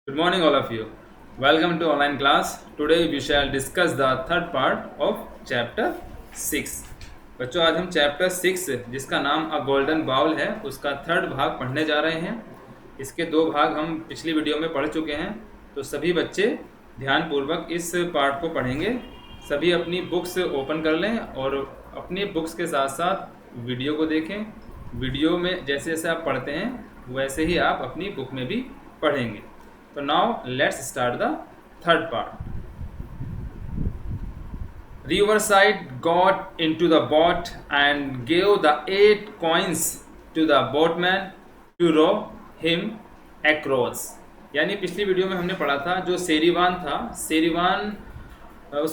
Good morning, all of you. Welcome to online class. Today we shall discuss the third part of chapter 6. बच्चों आज हम chapter 6 जिसका नाम अ golden bowl है उसका थर्ड भाग पढ़ने जा रहे हैं। इसके दो भाग हम पिछली वीडियो में पढ़ चुके हैं, तो सभी बच्चे ध्यानपूर्वक इस पार्ट को पढ़ेंगे। सभी अपनी बुक्स ओपन कर लें और अपनी बुक्स के साथ साथ वीडियो को देखें। वीडियो में जैसे जैसे आप पढ़ते हैं वैसे ही आप अपनी बुक में भी पढ़ेंगे। So now let's start the third part. Riverside got into the boat and gave the 8 coins to the boatman to row him across. यानी पिछली वीडियो में हमने पढ़ा था जो सेरीवान था, सेरीवान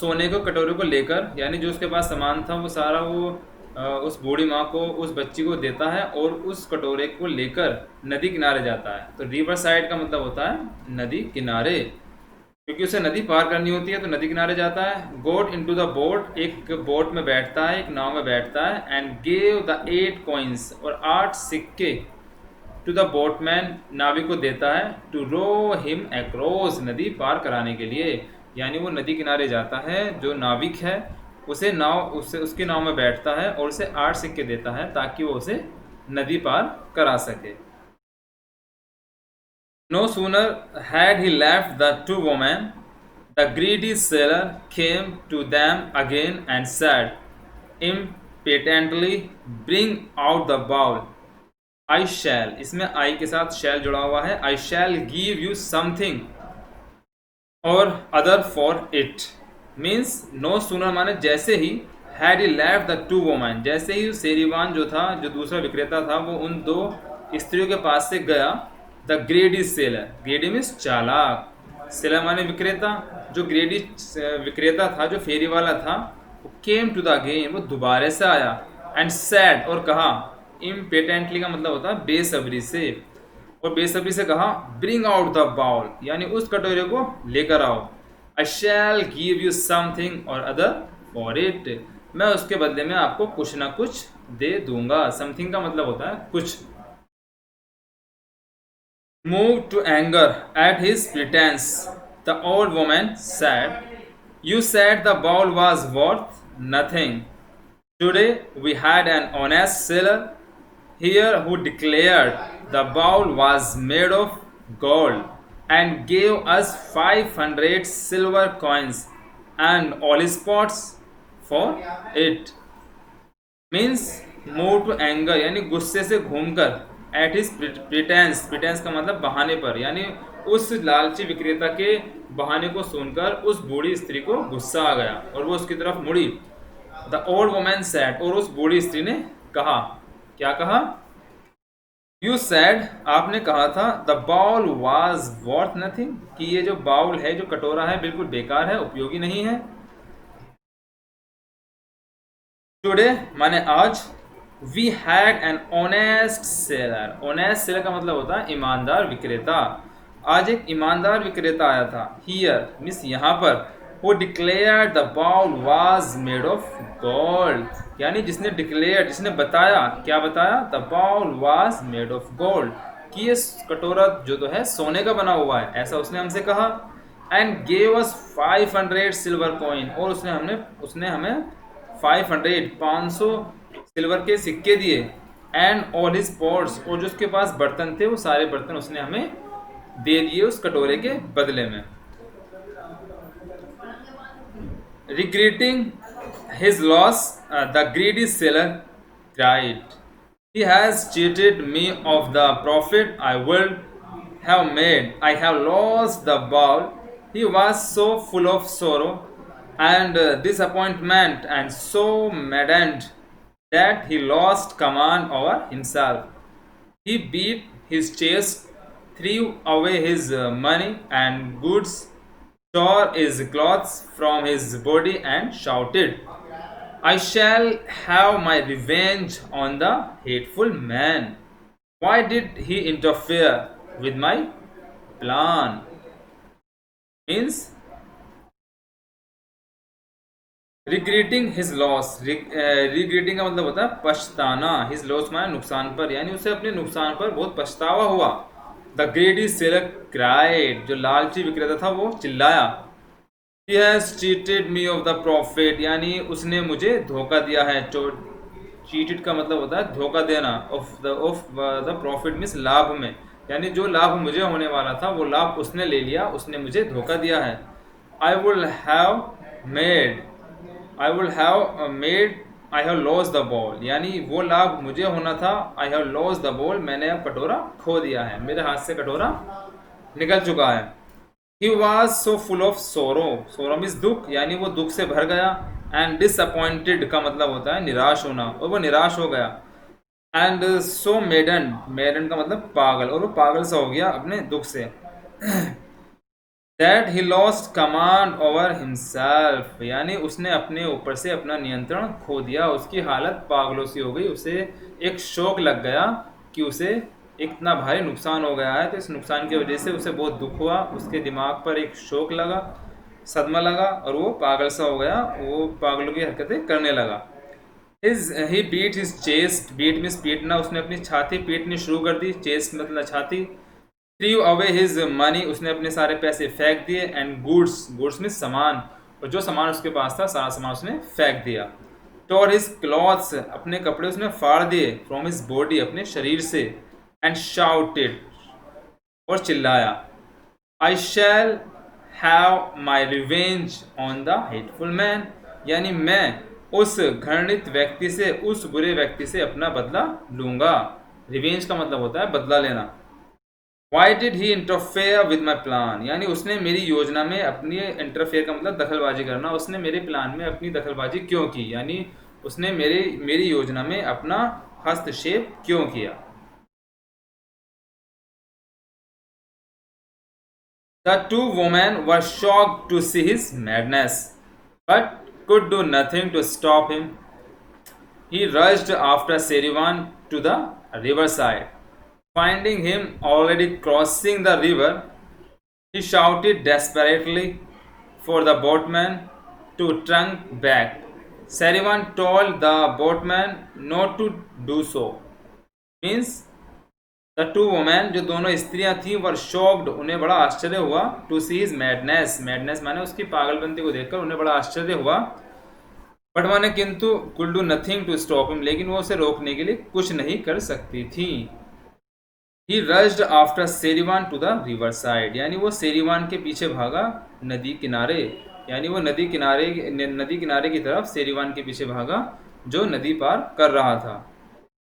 सोने को कटोरे को लेकर, यानी जो उसके पास सामान था वो सारा वो उस बूढ़ी माँ को, उस बच्ची को देता है और उस कटोरे को लेकर नदी किनारे जाता है। तो रिवर साइड का मतलब होता है नदी किनारे, क्योंकि उसे नदी पार करनी होती है तो नदी किनारे जाता है। गोट इनटू द बोट, एक बोट में बैठता है, एक नाव में बैठता है। एंड गेव द 8 कॉइन्स, और 8 सिक्के टू द बोटमैन, नाविक को देता है। टू रो हिम अक्रॉस, नदी पार कराने के लिए, यानी वो नदी किनारे जाता है। जो नाविक है उसके नाव में बैठता है और उसे 8 सिक्के देता है ताकि वो उसे नदी पार करा सके। No sooner had he left the two women, the greedy sailor came to them again and said impatiently, "Bring out the bowl. I shall," इसमें I के साथ shall जुड़ा हुआ है, "I shall give you something or other for it." Means no sooner माने जैसे ही, had he left the two women, जैसे ही सेरीवान जो था, जो दूसरा विक्रेता था, वो उन दो स्त्रियों के पास से गया। द ग्रेडी सेलर, ग्रेडी मीन्स चालाक, सेलर माने विक्रेता, जो ग्रेडी विक्रेता था, जो फेरी वाला था, वो केम टू द गेम, वो दोबारा से आया। एंड सैड, और कहा, इम्पेटेंटली का मतलब होता है बेसब्री से, और बेसब्री से कहा ब्रिंग आउट द बाउल, यानी उस कटोरे को लेकर आओ। I shall give you something or other for it, मैं उसके बदले में आपको कुछ ना कुछ दे दूंगा। समथिंग का मतलब होता है कुछ। Moved to anger at his pretense, the old woman said, "You said the bowl was worth nothing. Today we had an honest seller here who declared the bowl was made of gold and gave us 500 silver coins and olive spots for it." Means move to anger, यानी गुस्से से घूमकर, at his pretence, pretence का मतलब बहाने पर, यानी उस लालची विक्रेता के बहाने को सुनकर उस बूढ़ी स्त्री को गुस्सा आ गया और वो उसकी तरफ मुड़ी। द ओल्ड वुमन सेड, और उस बूढ़ी स्त्री ने कहा, क्या कहा? यू सैड, आपने कहा था, the bowl was worth nothing, कि ये जो बाउल है, जो कटोरा है, बिल्कुल बेकार है, उपयोगी नहीं है। टुडे माने आज, we had an honest seller, honest seller का मतलब होता है ईमानदार विक्रेता। आज एक ईमानदार विक्रेता आया था। हियर मीन्स यहाँ पर, वो declare the bowl was made of gold, यानी जिसने डिक्लेयर, जिसने बताया, क्या बताया? The bowl was made of gold, कि ये कटोरा जो तो है सोने का बना हुआ है, ऐसा उसने हमसे कहा। And gave us 500 silver coin, और उसने हमें 500 सिल्वर के सिक्के दिए। एंड ऑल हिज पॉट्स, और जो उसके पास बर्तन थे वो सारे बर्तन उसने हमें दे दिए उस कटोरे के बदले में। Regretting his loss, the greedy seller cried, "He has cheated me of the profit I would have made. I have lost the bowl." He was so full of sorrow and disappointment and so maddened that he lost command over himself. He beat his chest, threw away his money and goods, tore his clothes from his body and shouted, "I shall have my revenge on the hateful man. Why did he interfere with my plan?" Means regretting his loss, regretting का मतलब होता है पछताना। His loss माने नुकसान पर, यानी उसे अपने नुकसान पर बहुत पछतावा हुआ। द ग्रेडी सेलर क्राइड, जो लालची विक्रेता था वो चिल्लाया, he has cheated me of the profit, यानी उसने मुझे धोखा दिया है। चीटेड का मतलब होता है धोखा देना, ऑफ द प्रॉफिट मीन्स लाभ में, यानी जो लाभ मुझे होने वाला था वो लाभ उसने ले लिया, उसने मुझे धोखा दिया है। I would have made I would have made I have loss the ball, यानी वो लाभ मुझे होना था। I have loss the ball, मैंने अब कटोरा खो दिया है, मेरे हाथ से कटोरा निकल चुका है। He was so full of सोरो, सोरो मीन्स दुख, यानी वो दुख से भर गया। एंड डिसअपॉइंटेड का मतलब होता है निराश होना, और वो निराश हो गया। एंड सो मेडन, मेडन का मतलब पागल, और वो पागल सा हो गया अपने दुख से। That he lost command over himself, यानी उसने अपने ऊपर से अपना नियंत्रण खो दिया, उसकी हालत पागलों सी हो गई, उसे एक शौक लग गया कि उसे इतना भारी नुकसान हो गया है, तो इस नुकसान की वजह से उसे बहुत दुख हुआ, उसके दिमाग पर एक शौक लगा, सदमा लगा, और वो पागल सा हो गया, वो पागलों की हरकतें करने लगा। He beat his chest, beat means पीटना, उसने अपनी छाती पीटनी शुरू कर दी, चेस्ट मतलब छाती। थ्रीव अवे हिज मनी, उसने अपने सारे पैसे फेंक दिए। एंड गुड्स, गुड्स मीन्स सामान, और जो सामान उसके पास था सारा सामान उसने फेंक दिया। टोर हिज क्लॉथ्स, अपने कपड़े उसने फाड़ दिए। फ्रॉम हिज बॉडी, अपने शरीर से। एंड शाउटेड, और चिल्लाया, I shall have my revenge on the hateful man, यानी मैं उस घृणित व्यक्ति से, उस बुरे व्यक्ति से अपना बदला लूंगा। रिवेंज का मतलब होता है बदला लेना। Why did he interfere with my plan, यानी उसने मेरी योजना में अपनी, इंटरफेयर का मतलब दखलबाजी करना, उसने मेरे प्लान में अपनी दखलबाजी क्यों की, यानी उसने मेरी योजना में अपना हस्तक्षेप क्यों किया। The two women were shocked to see his madness, but could do nothing to stop him. He rushed after Serivan to the riverside. Finding him already crossing the river, he shouted desperately for the boatman to turn back. Serivan told the boatman not to do so. Means the two women, जो दोनों स्त्रियां थीं, were shocked, उन्हें बड़ा आश्चर्य हुआ। To see his madness, madness माने उसकी पागलपंती को देखकर उन्हें बड़ा आश्चर्य हुआ। बट माने किंतु, could do nothing to stop him, लेकिन वो उसे रोकने के लिए कुछ नहीं कर सकती थी। ही रज्ड आफ्टर सेरिवान टू द रिवर साइड, यानी वो सेरिवान के पीछे भागा नदी किनारे, यानी वो नदी किनारे की तरफ सेरिवान के पीछे भागा जो नदी पार कर रहा था।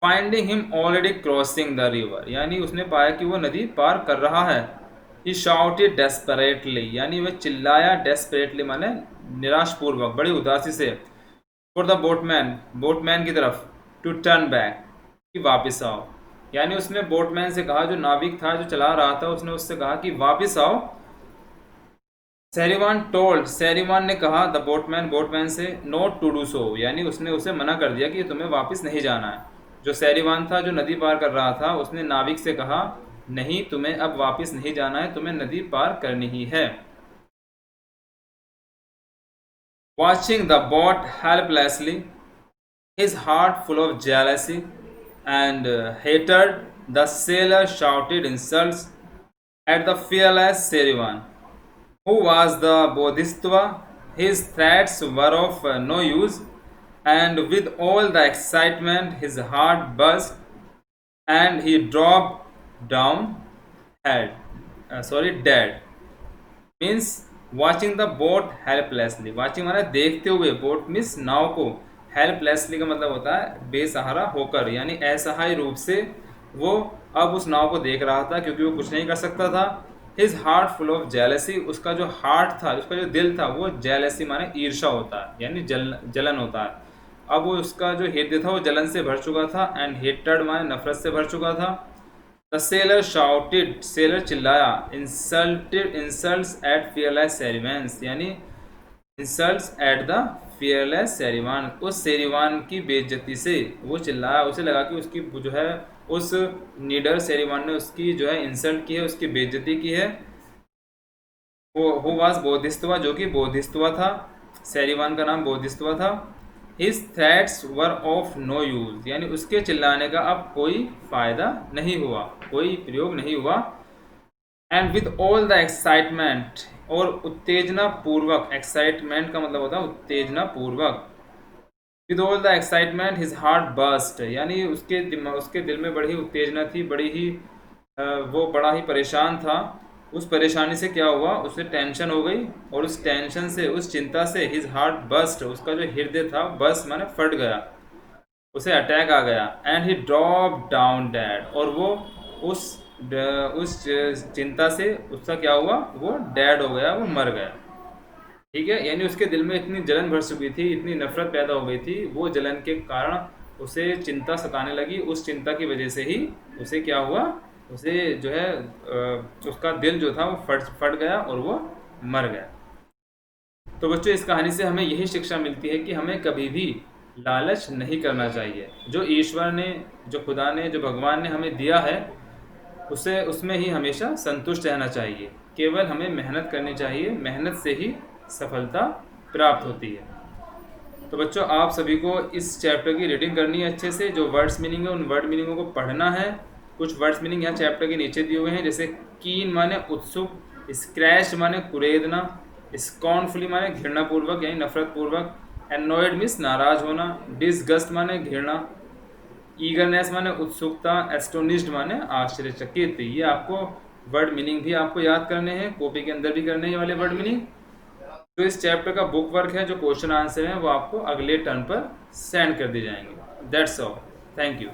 Finding him already crossing the river, यानी उसने पाया कि वो नदी पार कर रहा है। ही शाउटेड डेस्परेटली, यानी वह चिल्लाया, डेस्परेटली माने निराशपूर्वक, बड़ी उदासी से। फॉर द बोटमैन, बोटमैन की तरफ। टू टर्न बैक, कि वापस आओ, यानी उसने बोटमैन से कहा, जो नाविक था जो चला रहा था, उसने उससे कहा कि वापस आओ। सेरिवान टोल्ड, सेरिवान ने कहा द बोटमैन, बोटमैन से, नॉट टू डू सो, यानी उसने उसे मना कर दिया कि तुम्हें वापस नहीं जाना है। जो सेरिवान था जो नदी पार कर रहा था, उसने नाविक से कहा, नहीं, तुम्हें अब वापस नहीं जाना है, तुम्हें नदी पार करनी ही है। Watching the boat helplessly, his heart full of jealousy and hated, the seller shouted insults at the fearless Serivan, who was the Bodhisattva. His threats were of no use, and with all the excitement his heart burst, and he dropped down dead. Means watching the boat helplessly. Watching माना देखते हुए, boat means नाव को, helplessly का मतलब होता है बेसहारा होकर, यानी असहाय रूप से वो अब उस नाव को देख रहा था, क्योंकि वो कुछ नहीं कर सकता था। His heart full of jealousy, उसका जो हार्ट था, उसका जो दिल था, वो जेलसी माने ईर्षा होता है, यानी जलन होता है। अब वो उसका जो हृदय था वो जलन से भर चुका था। एंड हेटेड माने नफरत से भर चुका था। द सेलर शाउटेड, सेलर चिल्लाया, इंसल्ट्स एट fearless Serivan, यानी insults at the fearless Serivan, उस सेरिवान की बेइज्जती से वो चिल्लाया। उसे लगा कि उसकी जो है, उस नीडर सेरिवान ने उसकी जो है इंसल्ट की है, उसकी बेइज्जती की है। वो वाज बोधिस्तवा, जो कि बोधिस्तवा था, सेरिवान का नाम बोधिस्तवा था। His threats were of no use, यानी उसके चिल्लाने का अब कोई फ़ायदा नहीं हुआ, कोई प्रयोग नहीं हुआ। And with all the excitement, और उत्तेजना पूर्वक, एक्साइटमेंट का मतलब होता है उत्तेजना पूर्वक, with all the excitement his heart burst, यानी उसके दिमाग, उसके दिल में बड़ी ही उत्तेजना थी, बड़ी ही वो बड़ा ही परेशान था। उस परेशानी से क्या हुआ, उसे टेंशन हो गई, और उस टेंशन से, उस चिंता से हिज हार्ट बर्स्ट, उसका जो हृदय था, बस माने फट गया, उसे अटैक आ गया। And he drop down dead, और वो उस उस चिंता से उसका क्या हुआ, वो डेड हो गया, वो मर गया। ठीक है, यानी उसके दिल में इतनी जलन भर चुकी थी, इतनी नफरत पैदा हो गई थी, वो जलन के कारण उसे चिंता सताने लगी, उस चिंता की वजह से ही उसे क्या हुआ, उसे जो है उसका दिल जो था वो फट फट गया और वो मर गया। तो बच्चों, इस कहानी से हमें यही शिक्षा मिलती है कि हमें कभी भी लालच नहीं करना चाहिए। जो ईश्वर ने, जो खुदा ने, जो भगवान ने हमें दिया है, उसे, उसमें ही हमेशा संतुष्ट रहना चाहिए। केवल हमें मेहनत करनी चाहिए, मेहनत से ही सफलता प्राप्त होती है। तो बच्चों, आप सभी को इस चैप्टर की रीडिंग करनी है अच्छे से। जो वर्ड्स मीनिंग है, उन वर्ड मीनिंगों को पढ़ना है। कुछ वर्ड्स मीनिंग यहाँ चैप्टर के नीचे दिए हुए हैं, जैसे कीन माने उत्सुक, स्क्रैच माने कुरेदना, स्कॉर्नफुली माने घृणापूर्वक यानी नफरतपूर्वक, एनॉयड मीन्स नाराज होना, डिसगस्ट माने घृणा, ईगरनेस माने उत्सुकता, एस्टोनिश्ड माने आश्चर्यचकित। ये आपको वर्ड मीनिंग भी आपको याद करने हैं, कॉपी के अंदर भी करने हैं ये वाले वर्ड मीनिंग। तो इस चैप्टर का बुक वर्क है, जो क्वेश्चन आंसर है वो आपको अगले टर्न पर सेंड कर दिए जाएंगे। That's all, thank you.